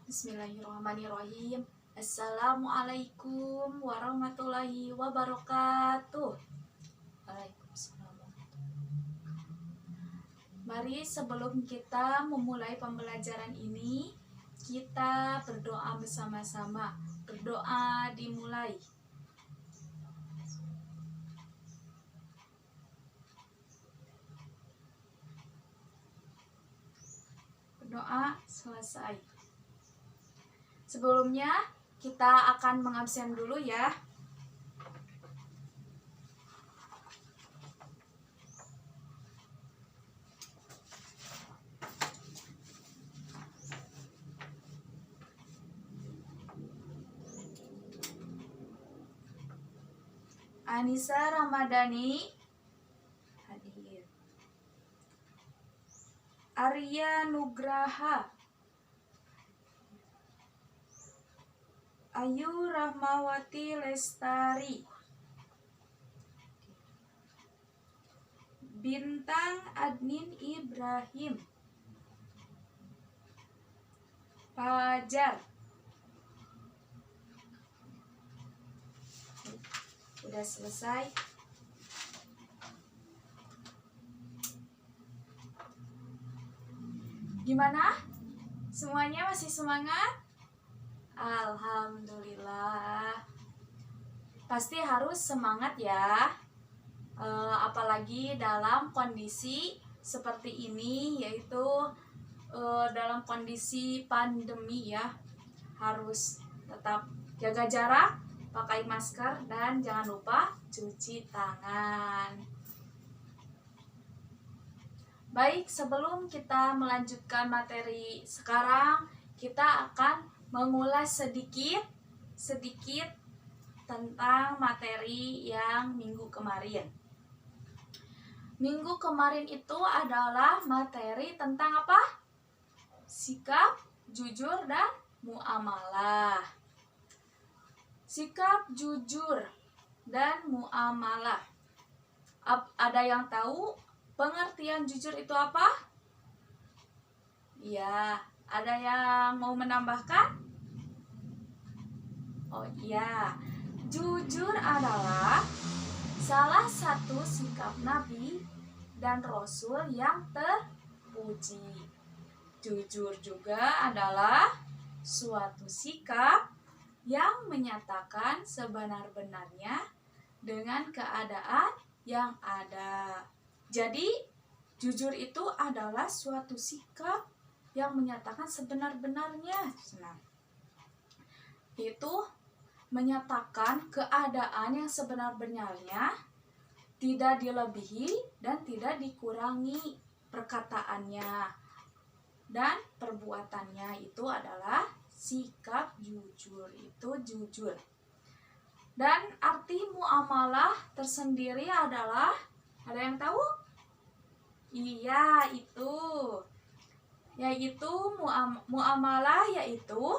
Bismillahirrahmanirrahim. Assalamualaikum warahmatullahi wabarakatuh. Waalaikumsalam. Mari sebelum kita memulai pembelajaran ini, kita berdoa bersama-sama. Berdoa dimulai. Berdoa selesai. Sebelumnya kita akan mengabsen dulu ya. Anissa Ramadhani hadir. Arya Nugraha, Ayu Rahmawati Lestari, Bintang Adnin Ibrahim, Fajar. Udah selesai. Gimana? Semuanya masih semangat? Alhamdulillah. Pasti harus semangat ya. Apalagi dalam kondisi seperti ini, yaitu dalam kondisi pandemi ya. Harus tetap jaga jarak, pakai masker, dan jangan lupa cuci tangan. Baik, sebelum kita melanjutkan materi sekarang, kita akan mengulas sedikit tentang materi yang minggu kemarin. Minggu kemarin itu adalah materi tentang apa? Sikap, jujur, dan muamalah. Sikap, jujur, dan muamalah. Ada yang tahu pengertian jujur itu apa? Ya, ada yang mau menambahkan? Oh iya, jujur adalah salah satu sikap Nabi dan Rasul yang terpuji. Jujur juga adalah suatu sikap yang menyatakan sebenar-benarnya dengan keadaan yang ada. Jadi, jujur itu adalah suatu sikap yang menyatakan sebenar-benarnya. Nah, itu menyatakan keadaan yang sebenar-benarnya, tidak dilebihi dan tidak dikurangi perkataannya dan perbuatannya. Itu adalah sikap jujur. Itu jujur. Dan arti muamalah tersendiri adalah, ada yang tahu? Iya, itu yaitu muamalah, yaitu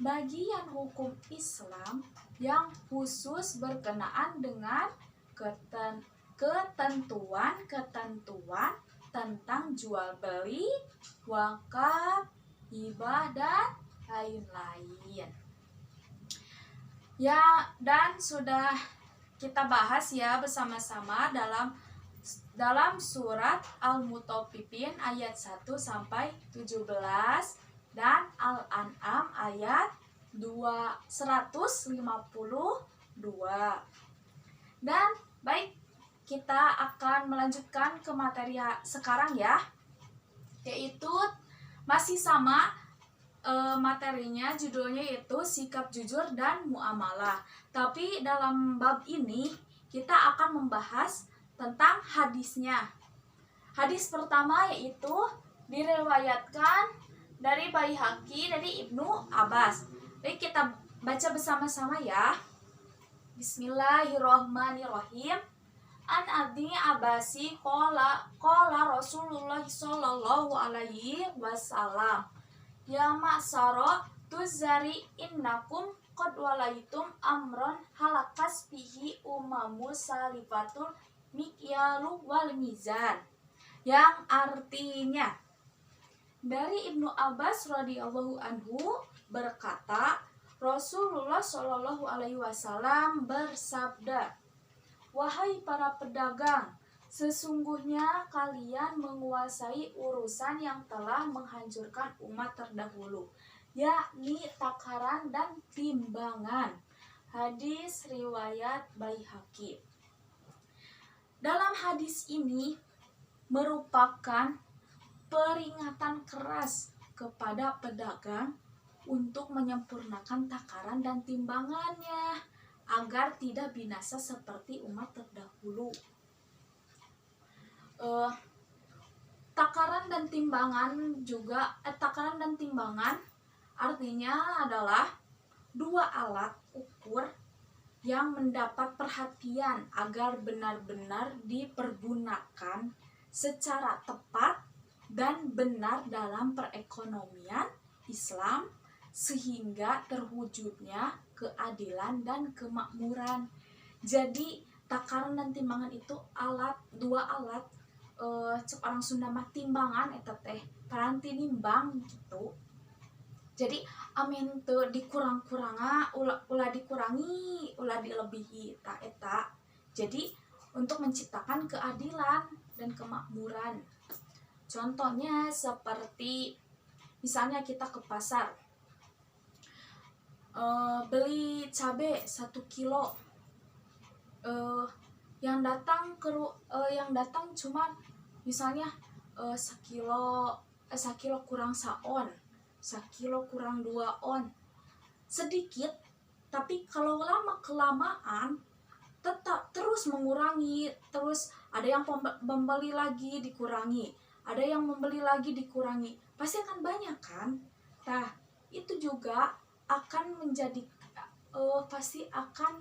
bagian hukum Islam yang khusus berkenaan dengan ketentuan tentang jual beli, wakaf, hibah, dan lain-lain. Ya, dan sudah kita bahas ya bersama-sama dalam surat Al-Mutaffifin ayat 1 sampai 17 dan Al-An'am ayat 152. Dan baik, kita akan melanjutkan ke materi sekarang ya, yaitu masih sama materinya, judulnya yaitu sikap jujur dan muamalah. Tapi dalam bab ini kita akan membahas tentang hadisnya. Hadis pertama yaitu diriwayatkan dari Baihaqi dari Ibnu Abbas. Baik, kita baca bersama-sama ya. Bismillahirrahmanirrahim. An Abi Abbasi qala Rasulullah sallallahu alaihi wasallam, ya ma'sara tuzari innakum qad walaitum amron halakas bihi umamu salifatul mikyalu wal mizan. Yang artinya, dari Ibnu Abbas radhiyallahu anhu, berkata, Rasulullah Shallallahu Alaihi Wasallam bersabda, "Wahai para pedagang, sesungguhnya kalian menguasai urusan yang telah menghancurkan umat terdahulu, yakni takaran dan timbangan." Hadis riwayat Baihaqi. Dalam hadis ini merupakan peringatan keras kepada pedagang untuk menyempurnakan takaran dan timbangannya agar tidak binasa seperti umat terdahulu. Takaran dan timbangan artinya adalah dua alat ukur yang mendapat perhatian agar benar-benar dipergunakan secara tepat dan benar dalam perekonomian Islam sehingga terwujudnya keadilan dan kemakmuran. Jadi takaran dan timbangan itu dua alat cek orang Sunda mah timbangan eta teh paranti nimbang gitu. Jadi amin teu dikurang-kuranga ulah dikurangi ulah dilebihi eta. Jadi untuk menciptakan keadilan dan kemakmuran. Contohnya seperti misalnya kita ke pasar beli cabai 1 kilo, yang datang cuma misalnya sekilo kurang saon, 1 kilo kurang 2 on, sedikit. Tapi kalau lama kelamaan tetap terus mengurangi, terus ada yang membeli lagi dikurangi, ada yang membeli lagi dikurangi, pasti akan banyak kan. Nah itu juga akan menjadi pasti akan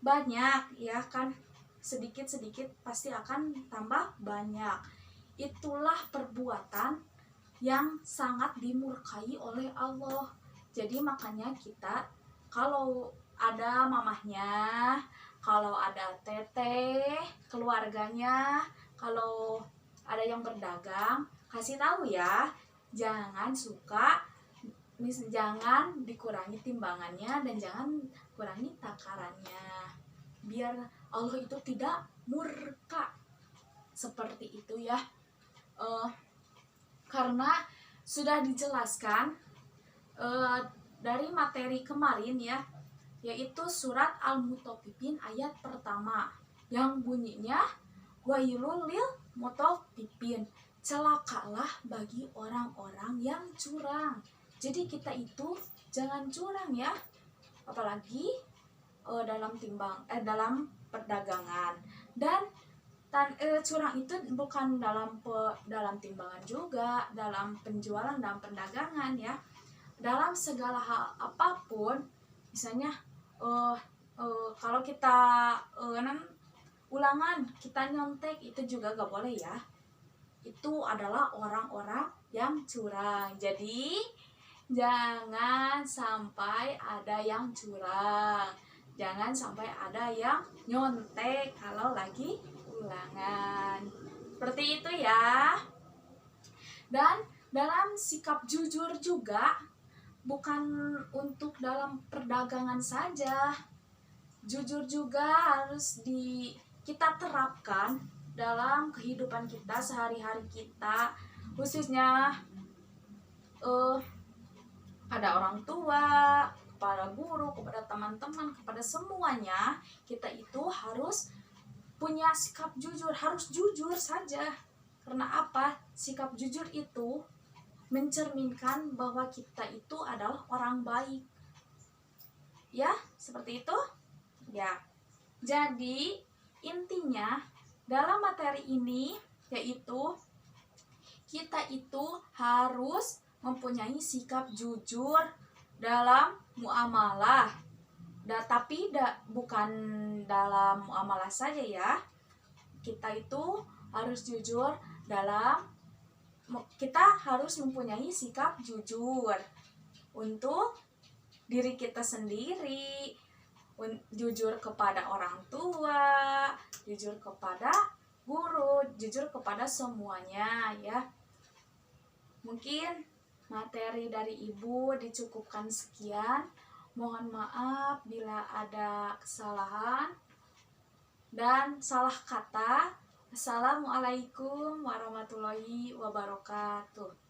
banyak ya kan, sedikit-sedikit pasti akan tambah banyak. Itulah perbuatan yang sangat dimurkai oleh Allah. Jadi makanya kita kalau ada mamahnya, kalau ada teteh, keluarganya, kalau ada yang berdagang, kasih tahu ya, jangan dikurangi timbangannya dan jangan kurangi takarannya, biar Allah itu tidak murka seperti itu ya. Karena sudah dijelaskan dari materi kemarin ya, yaitu surat Al-Mutaffifin ayat pertama yang bunyinya wailul lil mutaffifin, celakalah bagi orang-orang yang curang. Jadi kita itu jangan curang ya, apalagi dalam perdagangan. Dan curang itu bukan dalam timbangan juga, dalam penjualan, dalam perdagangan ya, dalam segala hal apapun. Misalnya kalau kita ulangan kita nyontek itu juga gak boleh ya, itu adalah orang-orang yang curang. Jadi jangan sampai ada yang curang, jangan sampai ada yang nyontek kalau lagi ulangan. Seperti itu ya. Dan dalam sikap jujur juga bukan untuk dalam perdagangan saja. Jujur juga harus kita terapkan dalam kehidupan kita sehari-hari kita, khususnya pada orang tua, kepada guru, kepada teman-teman, kepada semuanya. Kita itu harus punya sikap jujur, harus jujur saja. Karena apa? Sikap jujur itu mencerminkan bahwa kita itu adalah orang baik. Ya, seperti itu. Ya. Jadi, intinya dalam materi ini yaitu kita itu harus mempunyai sikap jujur dalam muamalah. Tapi bukan dalam muamalah saja ya. Kita itu harus jujur kita harus mempunyai sikap jujur untuk diri kita sendiri, jujur kepada orang tua, jujur kepada guru, jujur kepada semuanya ya. Mungkin Materi dari Ibu dicukupkan sekian. Mohon maaf bila ada kesalahan dan salah kata. Assalamualaikum warahmatullahi wabarakatuh.